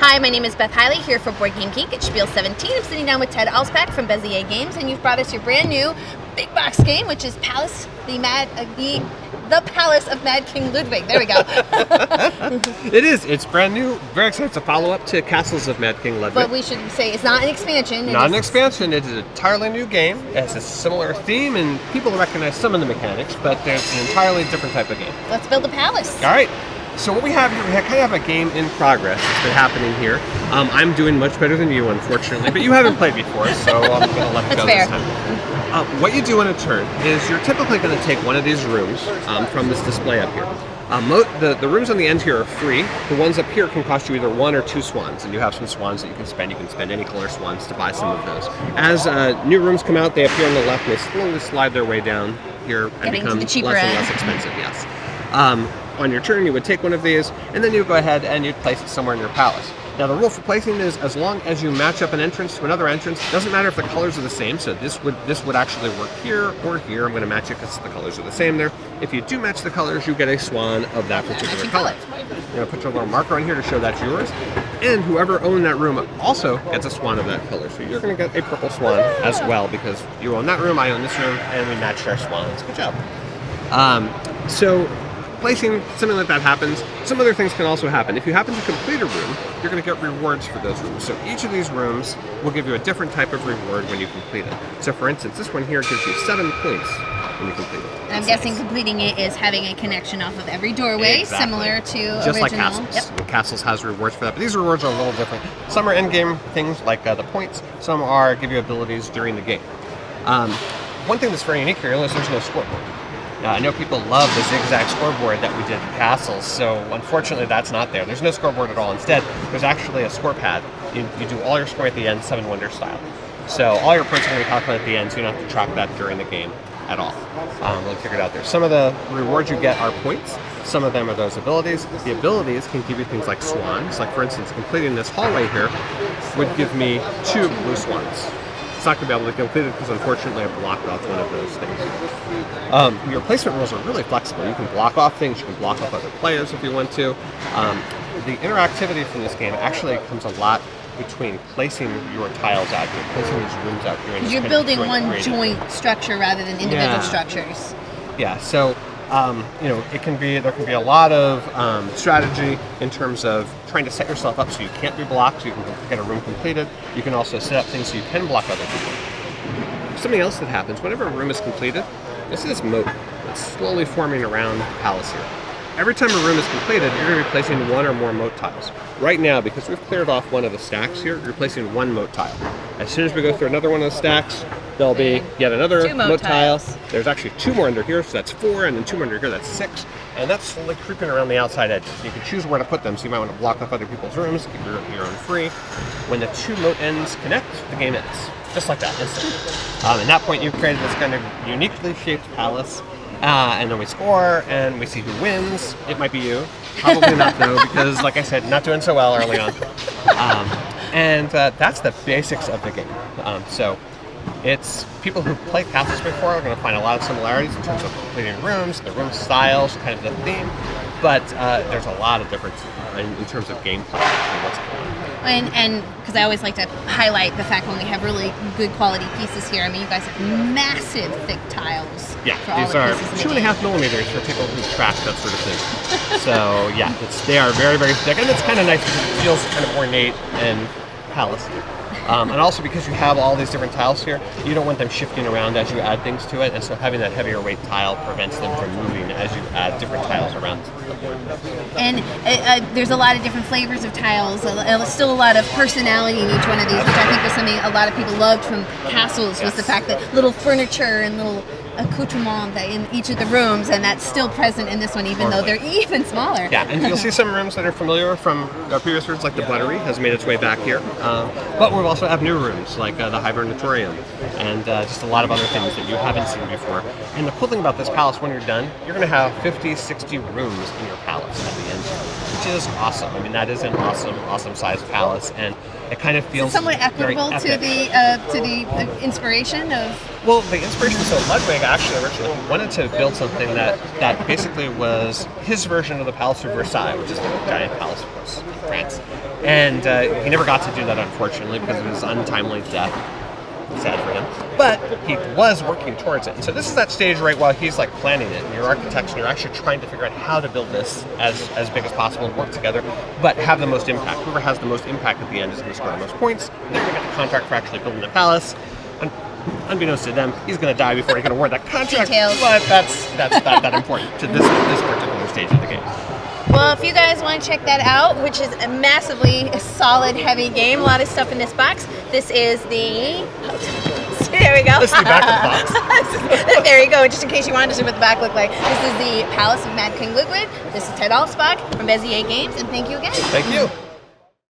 Hi, my name is Beth Hiley here for Board Game Geek at Spiel 17. I'm sitting down with Ted Alspach from Bezier Games, and you've brought us your brand new big box game, which is Palace, the Palace of Mad King Ludwig. There we go. It is. It's brand new. Very excited. It's a follow-up to Castles of Mad King Ludwig. But we should say it's not an expansion. Not an expansion. It is an entirely new game. It has a similar theme, and people recognize some of the mechanics, but there's an entirely different type of game. Let's build a palace. All right. So what we have here, we kind of have a game in progress that's been happening here. I'm doing much better than you, unfortunately, but you haven't played before, so I'm going to let it go this time. What you do on a turn is you're typically going to take one of these rooms from this display up here. The rooms on the end here are free. The ones up here can cost you either 1 or 2 swans, and you have some swans that you can spend. You can spend any color swans to buy some of those. As new rooms come out, they appear on the left, and they slowly slide their way down here and become less and less expensive. Yes. On your turn, you would take one of these, and then you would go ahead and you'd place it somewhere in your palace. Now, the rule for placing is as long as you match up an entrance to another entrance, doesn't matter if the colors are the same, so this would actually work here or here. I'm going to match it because the colors are the same there. If you do match the colors, you get a swan of that particular color. You're going to put your little marker on here to show that's yours, and whoever owned that room also gets a swan of that color. So you're going to get a purple swan as well because you own that room, I own this room, and we matched our swans. Good job. Placing something like that happens. Some other things can also happen. If you happen to complete a room, you're going to get rewards for those rooms. So each of these rooms will give you a different type of reward when you complete it. So for instance, this one here gives you 7 points when you complete it. And I'm guessing completing it is having a connection off of every doorway, similar to just original. Like Castles. Yep. Castles has rewards for that, but these rewards are a little different. Some are in-game things like the points. Some give you abilities during the game. One thing that's very unique here is there's no scoreboard. I know people love the zigzag scoreboard that we did in Castles, so unfortunately that's not there. There's no scoreboard at all. Instead, there's actually a score pad. You do all your scoring at the end, 7 Wonders style. So all your points are going to be calculated at the end, so you don't have to track that during the game at all. We'll figure it out there. Some of the rewards you get are points. Some of them are those abilities. The abilities can give you things like swans. Like for instance, completing this hallway here would give me 2 blue swans. It's not going to be able to complete it because unfortunately I blocked off one of those things. Your placement rules are really flexible. You can block off things, you can block off other players if you want to. The interactivity from this game actually comes a lot between placing your tiles out here, placing these rooms out here. Because you're building one joint structure rather than individual structures. Yeah, so there can be a lot of strategy in terms of trying to set yourself up so you can't be blocked, so you can get a room completed. You can also set up things so you can block other people. Something else that happens, whenever a room is completed, you'll see this moat that's slowly forming around the palace here. Every time a room is completed, you're going to be placing 1 or more moat tiles. Right now, because we've cleared off one of the stacks here, you're placing 1 moat tile. As soon as we go through another one of the stacks, there'll be yet another moat tile. There's actually 2 more under here, so that's 4, and then 2 more under here, that's 6. And that's slowly creeping around the outside edges. You can choose where to put them, so you might want to block off other people's rooms, keep your own free. When the 2 moat ends connect, the game ends. Just like that, instantly. At that point, you've created this kind of uniquely shaped palace. And then we score, and we see who wins. It might be you. Probably not, though, because, like I said, not doing so well early on. That's the basics of the game. So it's people who played Castles before are going to find a lot of similarities in terms of completing rooms, the room styles, kind of the theme. But there's a lot of difference in terms of gameplay and what's going on. And because I always like to highlight the fact when we have really good quality pieces here. I mean, you guys have massive thick tiles. Yeah, these are 2.5 millimeters for people who track that sort of thing. So yeah, they are very, very thick, and it's kind of nice because it feels kind of ornate and palace-y. And also because you have all these different tiles here, you don't want them shifting around as you add things to it, and so having that heavier weight tile prevents them from moving as you add different tiles around the board. And there's a lot of different flavors of tiles, still a lot of personality in each one of these, which I think was something a lot of people loved from Castles, was the fact that little furniture and little accoutrement in each of the rooms, and that's still present in this one, even though they're even smaller. Yeah, and you'll see some rooms that are familiar from previous rooms, like the Buttery has made its way back here. But we also have new rooms, like the Hibernatorium, and just a lot of other things that you haven't seen before. And the cool thing about this palace, when you're done, you're going to have 50, 60 rooms in your palace at the end, which is awesome. I mean, that is an awesome sized palace, and it kind of feels somewhat equitable to the inspiration of. Well, the inspiration. So Ludwig actually originally wanted to build something that basically was his version of the Palace of Versailles, which is the giant palace, of course, in France. And he never got to do that, unfortunately, because of his untimely death. Sad for him. But he was working towards it. And so this is that stage right while he's like planning it, and you're architects, and you're actually trying to figure out how to build this as big as possible and work together, but have the most impact. Whoever has the most impact at the end is going to score the most points. They're going to get the contract for actually building the palace. And unbeknownst to them, he's going to die before he can award that contract. Details. But that's not that important to this particular stage of the game. Well, if you guys want to check that out, which is a massively solid, heavy game, a lot of stuff in this box. This is the... There we go. This is the back of the box. There you go, just in case you wanted to see what the back looked like. This is the Palace of Mad King Ludwig. This is Ted Alspach from Bezier Games, and thank you again. Thank you.